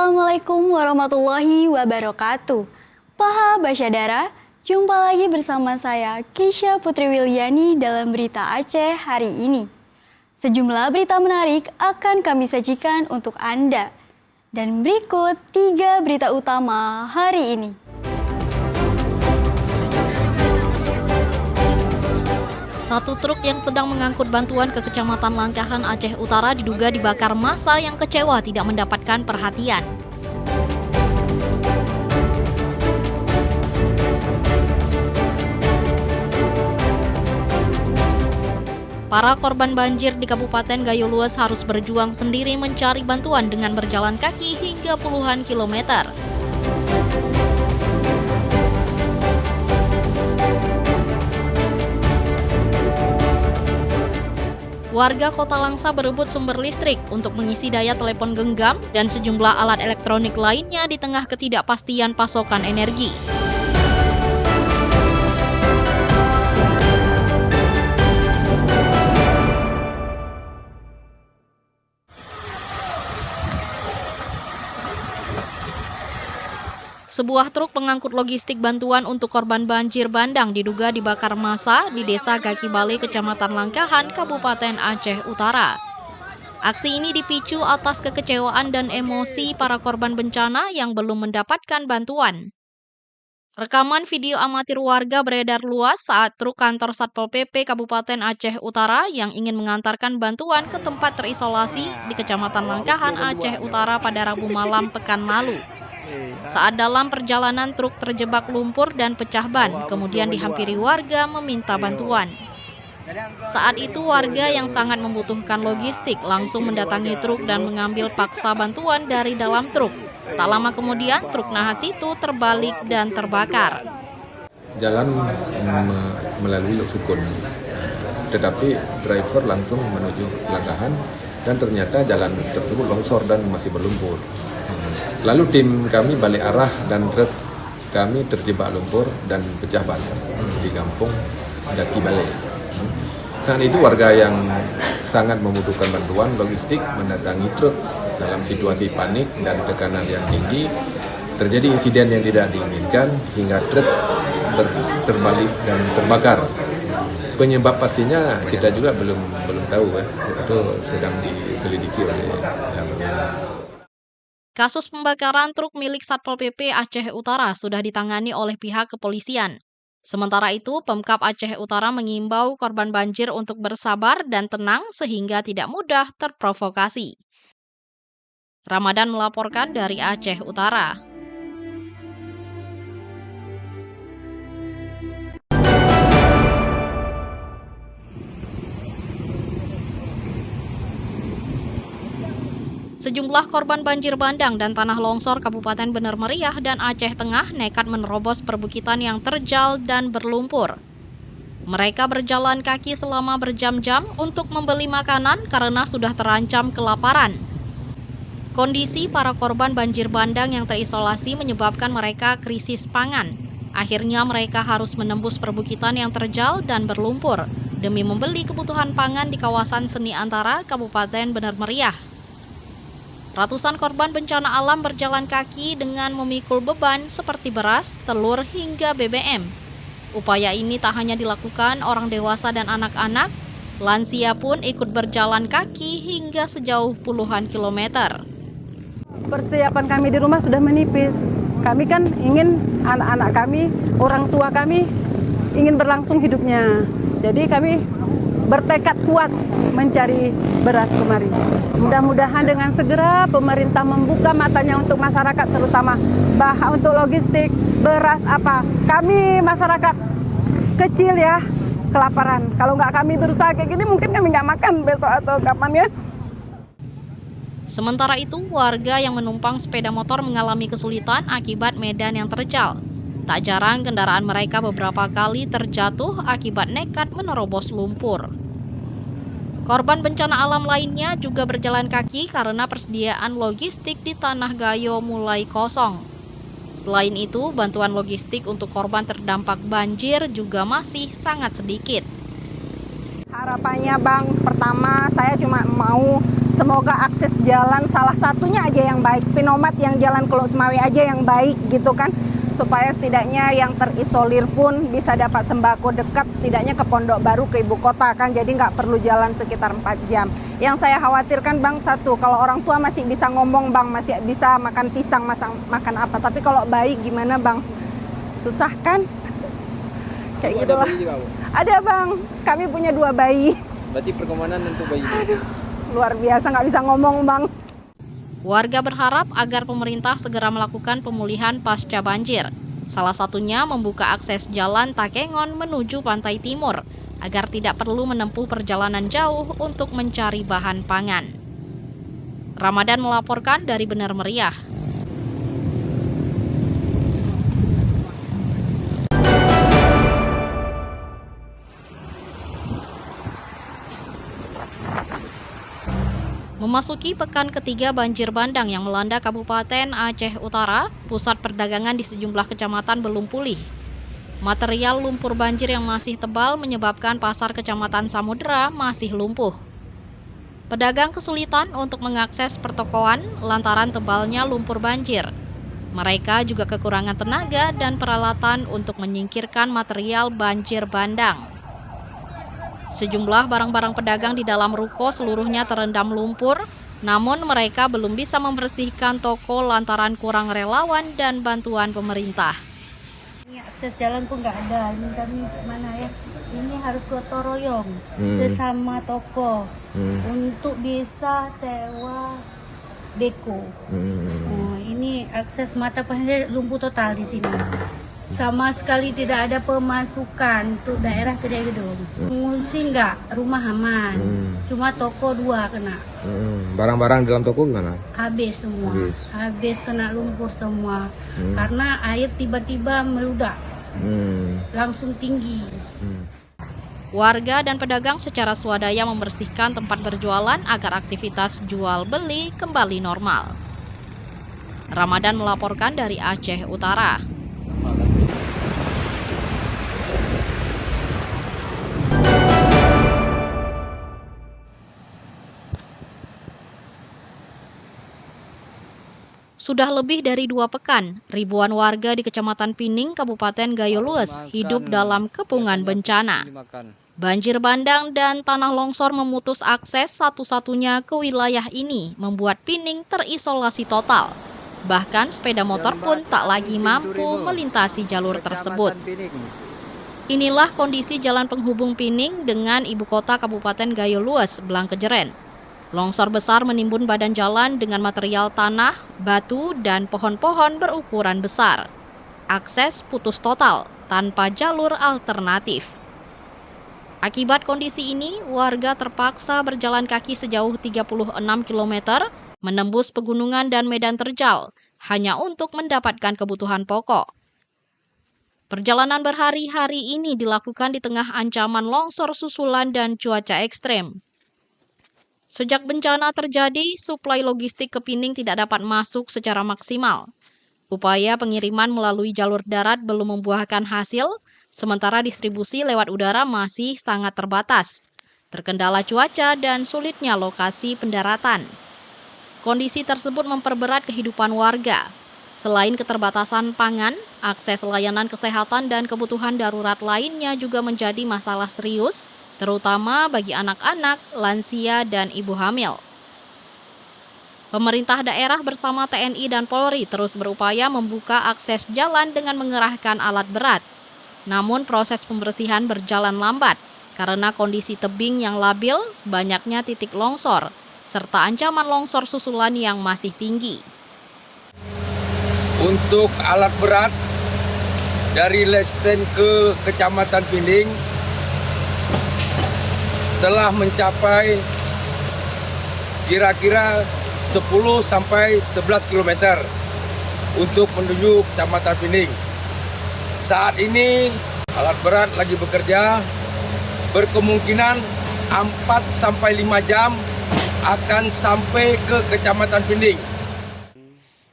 Assalamualaikum warahmatullahi wabarakatuh. Paha Basyadara, jumpa lagi bersama saya Kisha Putri Wiliani dalam Berita Aceh hari ini. Sejumlah berita menarik akan kami sajikan untuk Anda. Dan berikut 3 berita utama hari ini. Satu truk yang sedang mengangkut bantuan ke Kecamatan Langkahan, Aceh Utara diduga dibakar massa yang kecewa tidak mendapatkan perhatian. Para korban banjir di Kabupaten Gayo Luas harus berjuang sendiri mencari bantuan dengan berjalan kaki hingga puluhan kilometer. Warga Kota Langsa berebut sumber listrik untuk mengisi daya telepon genggam dan sejumlah alat elektronik lainnya di tengah ketidakpastian pasokan energi. Sebuah truk pengangkut logistik bantuan untuk korban banjir bandang diduga dibakar massa di Desa Gaki Bale, Kecamatan Langkahan, Kabupaten Aceh Utara. Aksi ini dipicu atas kekecewaan dan emosi para korban bencana yang belum mendapatkan bantuan. Rekaman video amatir warga beredar luas saat truk kantor Satpol PP Kabupaten Aceh Utara yang ingin mengantarkan bantuan ke tempat terisolasi di Kecamatan Langkahan, Aceh Utara pada Rabu malam pekan lalu. Saat dalam perjalanan truk terjebak lumpur dan pecah ban, kemudian dihampiri warga meminta bantuan. Saat itu warga yang sangat membutuhkan logistik langsung mendatangi truk dan mengambil paksa bantuan dari dalam truk. Tak lama kemudian truk nahas itu terbalik dan terbakar. Jalan melalui Lok Sukun, tetapi driver langsung menuju Langkahan dan ternyata jalan tersebut longsor dan masih berlumpur. Lalu tim kami balik arah dan truk kami terjebak lumpur dan pecah ban di kampung Gaki Bale. Saat itu warga yang sangat membutuhkan bantuan logistik mendatangi truk dalam situasi panik dan tekanan yang tinggi. Terjadi insiden yang tidak diinginkan hingga truk terbalik dan terbakar. Penyebab pastinya kita juga belum tahu, itu sedang diselidiki oleh pihak berwenang. Kasus pembakaran truk milik Satpol PP Aceh Utara sudah ditangani oleh pihak kepolisian. Sementara itu, Pemkab Aceh Utara mengimbau korban banjir untuk bersabar dan tenang sehingga tidak mudah terprovokasi. Ramadan melaporkan dari Aceh Utara. Sejumlah korban banjir bandang dan tanah longsor Kabupaten Bener Meriah dan Aceh Tengah nekat menerobos perbukitan yang terjal dan berlumpur. Mereka berjalan kaki selama berjam-jam untuk membeli makanan karena sudah terancam kelaparan. Kondisi para korban banjir bandang yang terisolasi menyebabkan mereka krisis pangan. Akhirnya mereka harus menembus perbukitan yang terjal dan berlumpur demi membeli kebutuhan pangan di kawasan Seni Antara, Kabupaten Bener Meriah. Ratusan korban bencana alam berjalan kaki dengan memikul beban seperti beras, telur, hingga BBM. Upaya ini tak hanya dilakukan orang dewasa dan anak-anak, lansia pun ikut berjalan kaki hingga sejauh puluhan kilometer. Persiapan kami di rumah sudah menipis. Kami kan ingin anak-anak kami, orang tua kami ingin berlangsung hidupnya. Jadi kami bertekad kuat mencari beras kemari. Mudah-mudahan dengan segera pemerintah membuka matanya untuk masyarakat, terutama untuk logistik, beras apa. Kami masyarakat kecil ya, kelaparan. Kalau nggak kami berusaha kayak gini, mungkin kami nggak makan besok atau kapan ya. Sementara itu, warga yang menumpang sepeda motor mengalami kesulitan akibat medan yang terjal. Tak jarang kendaraan mereka beberapa kali terjatuh akibat nekat menerobos lumpur. Korban bencana alam lainnya juga berjalan kaki karena persediaan logistik di Tanah Gayo mulai kosong. Selain itu, bantuan logistik untuk korban terdampak banjir juga masih sangat sedikit. Harapannya Bang, pertama saya cuma mau Semoga akses jalan salah satunya aja yang baik, Pinomat yang jalan ke Losmawi aja yang baik gitu kan, supaya setidaknya yang terisolir pun bisa dapat sembako dekat setidaknya ke Pondok Baru, ke ibu kota kan, jadi nggak perlu jalan sekitar 4 jam. Yang saya khawatirkan Bang, satu, kalau orang tua masih bisa ngomong Bang, masih bisa makan pisang, makan apa, tapi kalau bayi gimana Bang? Susah kan? Kayak gitu lah. Ada Bang, kami punya 2 bayi. Berarti perkemanan untuk bayi. Aduh, luar biasa, nggak bisa ngomong Bang. Warga berharap agar pemerintah segera melakukan pemulihan pasca banjir. Salah satunya membuka akses jalan Takengon menuju pantai timur, agar tidak perlu menempuh perjalanan jauh untuk mencari bahan pangan. Ramadan melaporkan dari Benar Meriah. Memasuki pekan ketiga banjir bandang yang melanda Kabupaten Aceh Utara, pusat perdagangan di sejumlah kecamatan belum pulih. Material lumpur banjir yang masih tebal menyebabkan pasar Kecamatan Samudera masih lumpuh. Pedagang kesulitan untuk mengakses pertokoan lantaran tebalnya lumpur banjir. Mereka juga kekurangan tenaga dan peralatan untuk menyingkirkan material banjir bandang. Sejumlah barang-barang pedagang di dalam ruko seluruhnya terendam lumpur, namun mereka belum bisa membersihkan toko lantaran kurang relawan dan bantuan pemerintah. Ini akses jalan pun nggak ada, ini kami mana ya? Ini harus gotong royong sesama toko untuk bisa sewa beko. Oh, ini akses mata pasir lumpuh total di sini. Sama sekali tidak ada pemasukan untuk daerah kedai gedung. Mengungsi enggak, rumah aman. Cuma toko 2 kena. Barang-barang dalam toko gimana? Habis semua. Habis kena lumpur semua. Karena air tiba-tiba meludak. Langsung tinggi. Warga dan pedagang secara swadaya membersihkan tempat berjualan agar aktivitas jual beli kembali normal. Ramadan melaporkan dari Aceh Utara. Sudah lebih dari 2 pekan, ribuan warga di Kecamatan Pining, Kabupaten Gayo Lues hidup dalam kepungan bencana. Banjir bandang dan tanah longsor memutus akses satu-satunya ke wilayah ini, membuat Pining terisolasi total. Bahkan sepeda motor pun tak lagi mampu melintasi jalur tersebut. Inilah kondisi jalan penghubung Pining dengan ibu kota Kabupaten Gayo Lues, Blangkejeren. Longsor besar menimbun badan jalan dengan material tanah, batu, dan pohon-pohon berukuran besar. Akses putus total, tanpa jalur alternatif. Akibat kondisi ini, warga terpaksa berjalan kaki sejauh 36 km, menembus pegunungan dan medan terjal, hanya untuk mendapatkan kebutuhan pokok. Perjalanan berhari-hari ini dilakukan di tengah ancaman longsor susulan dan cuaca ekstrem. Sejak bencana terjadi, suplai logistik ke Pining tidak dapat masuk secara maksimal. Upaya pengiriman melalui jalur darat belum membuahkan hasil, sementara distribusi lewat udara masih sangat terbatas. Terkendala cuaca dan sulitnya lokasi pendaratan. Kondisi tersebut memperberat kehidupan warga. Selain keterbatasan pangan, akses layanan kesehatan dan kebutuhan darurat lainnya juga menjadi masalah serius, terutama bagi anak-anak, lansia, dan ibu hamil. Pemerintah daerah bersama TNI dan Polri terus berupaya membuka akses jalan dengan mengerahkan alat berat. Namun proses pembersihan berjalan lambat karena kondisi tebing yang labil, banyaknya titik longsor, serta ancaman longsor susulan yang masih tinggi. Untuk alat berat dari Lesten ke Kecamatan Pining telah mencapai kira-kira 10 sampai 11 km untuk menuju Kecamatan Pining. Saat ini alat berat lagi bekerja, berkemungkinan 4 sampai 5 jam akan sampai ke Kecamatan Pining.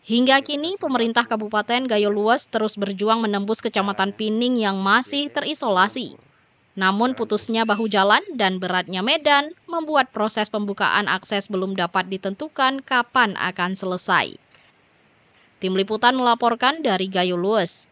Hingga kini, pemerintah Kabupaten Gayo Lues terus berjuang menembus Kecamatan Pining yang masih terisolasi. Namun putusnya bahu jalan dan beratnya medan membuat proses pembukaan akses belum dapat ditentukan kapan akan selesai. Tim Liputan melaporkan dari Gayo Lues.